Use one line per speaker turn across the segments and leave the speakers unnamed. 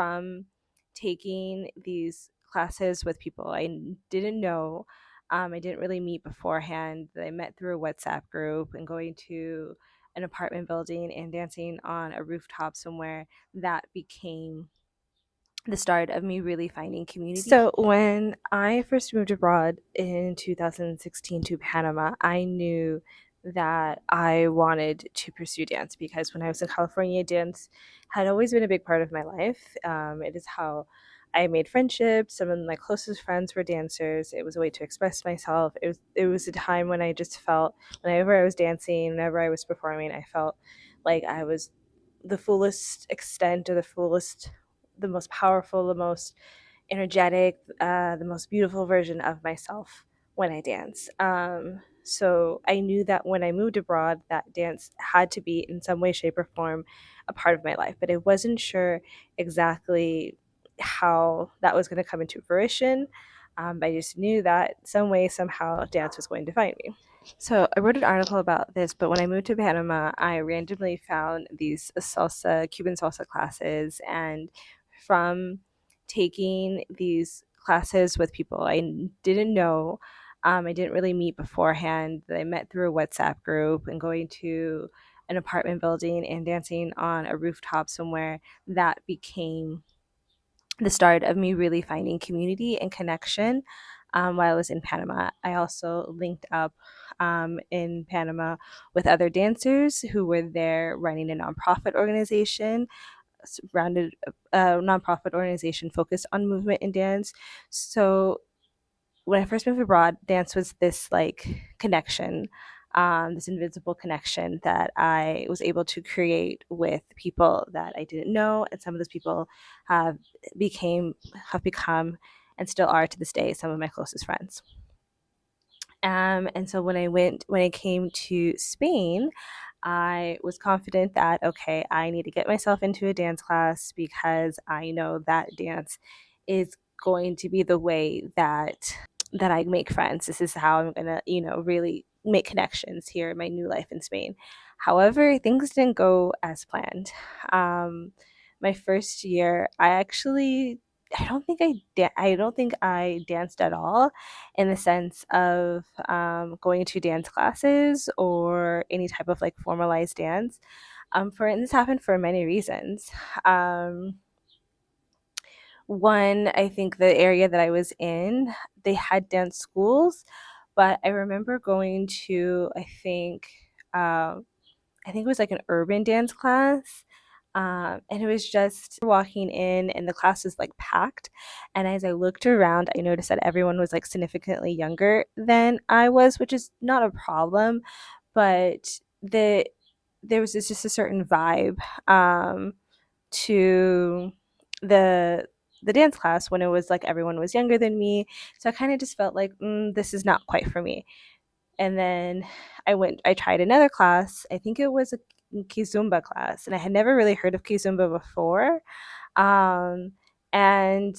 from taking these classes with people didn't know. I didn't really meet beforehand. That I met through a WhatsApp group and going to an apartment building and dancing on a rooftop somewhere. That became the start of me really finding community. So when I first moved abroad in 2016 to Panama, I knew that I wanted to pursue dance because when I was in California, dance had always been a big part of my life. It is how I made friendships. Some of my closest friends were dancers. It was a way to express myself. It was a time when I just felt whenever I was dancing, whenever I was performing, I felt like I was the fullest extent or the most powerful, the most energetic, the most beautiful version of myself when I dance. So I knew that when I moved abroad, that dance had to be in some way, shape, or form a part of my life. But I wasn't sure exactly how that was going to come into fruition. I just knew that some way, somehow, dance was going to find me. So I wrote an article about this, but when I moved to Panama, I randomly found these Cuban salsa classes, and from taking these classes with people didn't know, I didn't really meet beforehand. That I met through a WhatsApp group and going to an apartment building and dancing on a rooftop somewhere. That became the start of me really finding community and connection while I was in Panama. I also linked up in Panama with other dancers who were there running a nonprofit organization, surrounded a nonprofit organization focused on movement and dance. So when I first moved abroad, dance was this like connection, this invisible connection that I was able to create with people that I didn't know, and some of those people have have become, and still are to this day, some of my closest friends. And so when I came to Spain, I was confident that, okay, I need to get myself into a dance class because I know that dance is going to be the way that I make friends. This is how I'm gonna, really make connections here in my new life in Spain. However, things didn't go as planned. Um, my first year, I don't think I danced at all, in the sense of going to dance classes or any type of like formalized dance. And this happened for many reasons. Um, One, I think the area that I was in, they had dance schools, but I remember going to, I think it was like an urban dance class. And it was just walking in, and the class was like packed. And as I looked around, I noticed that everyone was like significantly younger than I was, which is not a problem, but there was just a certain vibe to the the dance class when it was like everyone was younger than me. So I kind of just felt like, this is not quite for me. And then I tried another class. I think it was a Kizumba class, and I had never really heard of Kizumba before. Um, and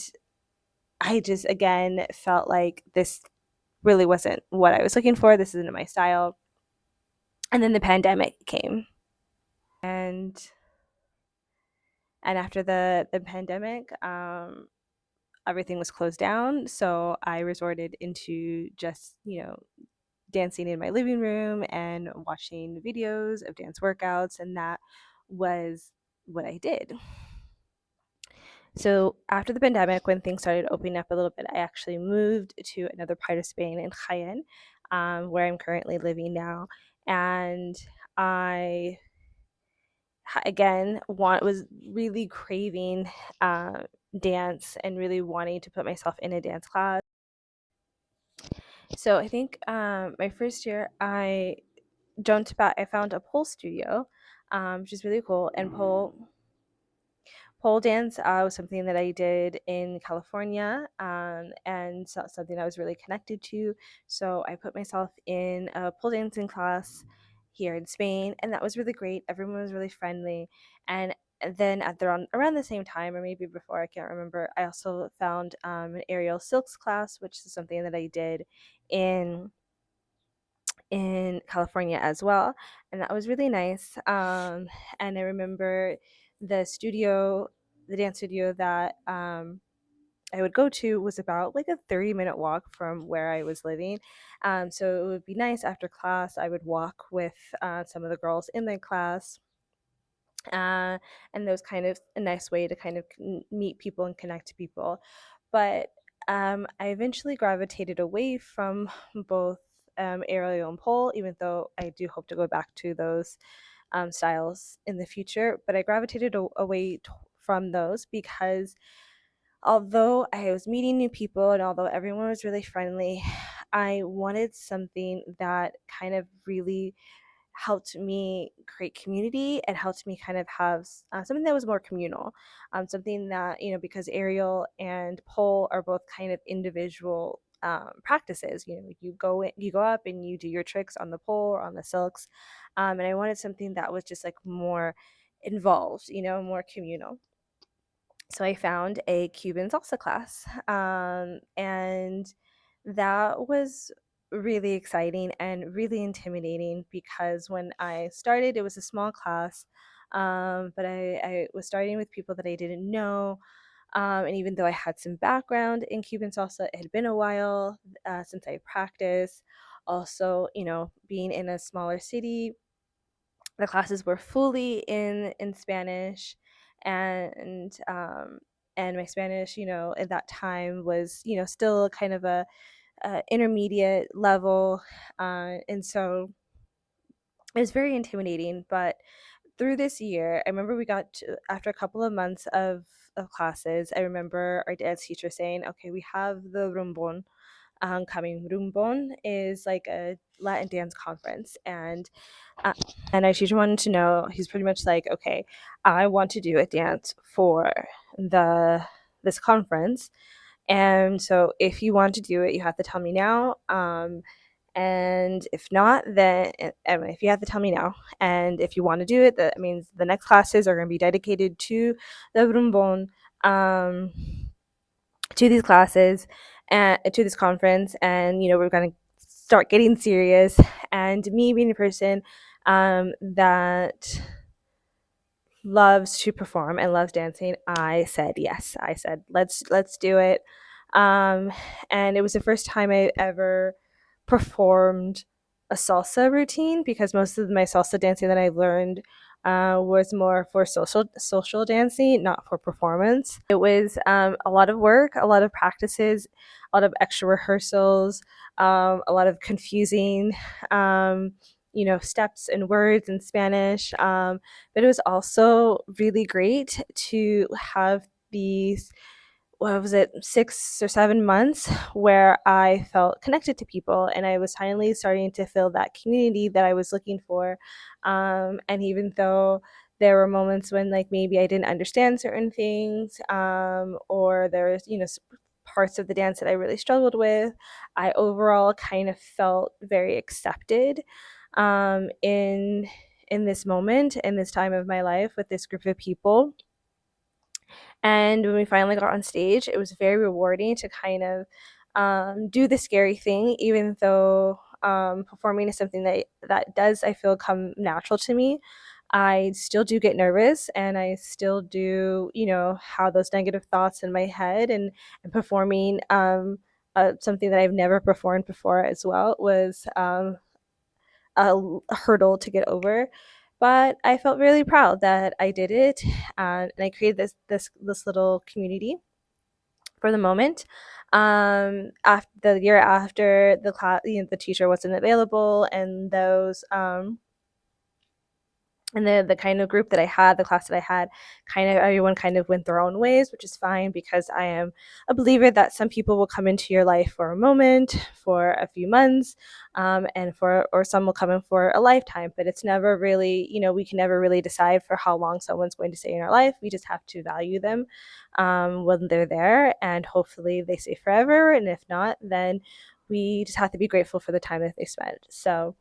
I just, again, felt like this really wasn't what I was looking for. This isn't my style. And then the pandemic came. And after the pandemic, everything was closed down. So I resorted into just, dancing in my living room and watching videos of dance workouts. And that was what I did. So after the pandemic, when things started opening up a little bit, I actually moved to another part of Spain in Jaén, where I'm currently living now. And I again was really craving dance and really wanting to put myself in a dance class. So I think my first year, I found a pole studio, which is really cool. And pole dance was something that I did in California, and something I was really connected to. So I put myself in a pole dancing class here in Spain, and that was really great. Everyone was really friendly. And then around the same time, or maybe before, I can't remember, I also found an aerial silks class, which is something that I did in California as well, and that was really nice. And I remember the studio the dance studio that I would go to was about like a 30-minute walk from where I was living. So it would be nice after class. I would walk with some of the girls in my class, uh, and that was kind of a nice way to kind of meet people and connect to people. But I eventually gravitated away from both aerial and pole, even though I do hope to go back to those styles in the future. But I gravitated away from those because although I was meeting new people and although everyone was really friendly, I wanted something that kind of really helped me create community and helped me kind of have something that was more communal, something that, because aerial and pole are both kind of individual practices. You go up and you do your tricks on the pole or on the silks, and I wanted something that was just like more involved, more communal. So I found a Cuban salsa class, and that was really exciting and really intimidating because when I started, it was a small class, but I was starting with people that I didn't know. And even though I had some background in Cuban salsa, it had been a while since I practiced. Also, being in a smaller city, the classes were fully in Spanish, and my Spanish, at that time was, still kind of a intermediate level, and so it was very intimidating. But through this year, I remember we got to, after a couple of months of classes, I remember our dance teacher saying, "Okay, we have the rumbon." Coming. Rumbon is like a Latin dance conference, uh, and I teacher wanted to know. He's pretty much like, okay, I want to do a dance for the this conference, and so if you want to do it, you have to tell me now. And if not, then if you have to tell me now, and if you want to do it, that means the next classes are going to be dedicated to the rumbon, um, to these classes and to this conference, and we're going to start getting serious. And me being a person that loves to perform and loves dancing, I said yes. I said let's do it. um, and it was the first time I ever performed a salsa routine, because most of my salsa dancing that I learned was more for social dancing, not for performance. It was a lot of work, a lot of practices, a lot of extra rehearsals, a lot of confusing steps and words in Spanish. But it was also really great to have these, what was it, 6 or 7 months where I felt connected to people, and I was finally starting to feel that community that I was looking for. And even though there were moments when like maybe I didn't understand certain things, or there was parts of the dance that I really struggled with, I overall kind of felt very accepted in this moment, in this time of my life, with this group of people. And when we finally got on stage, it was very rewarding to kind of do the scary thing, even though performing is something that does, I feel, come natural to me. I still do get nervous, and I still do, have those negative thoughts in my head, and performing something that I've never performed before as well was a hurdle to get over. But I felt really proud that I did it, and I created this little community for the moment. After the year after the class, the teacher wasn't available, and those and the kind of group that I had, the class that I had, kind of everyone kind of went their own ways, which is fine, because I am a believer that some people will come into your life for a moment, for a few months, and for or some will come in for a lifetime. But it's never really, we can never really decide for how long someone's going to stay in our life. We just have to value them when they're there, and hopefully they stay forever. And if not, then we just have to be grateful for the time that they spent. So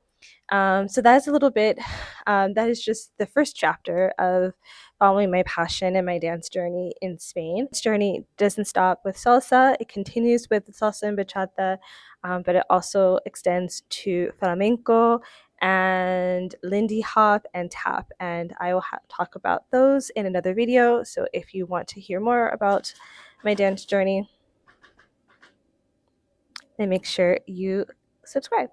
that is a little bit, that is just the first chapter of following my passion and my dance journey in Spain. This journey doesn't stop with salsa, it continues with salsa and bachata, but it also extends to flamenco and Lindy Hop and Tap. And I will talk about those in another video. So if you want to hear more about my dance journey, then make sure you subscribe.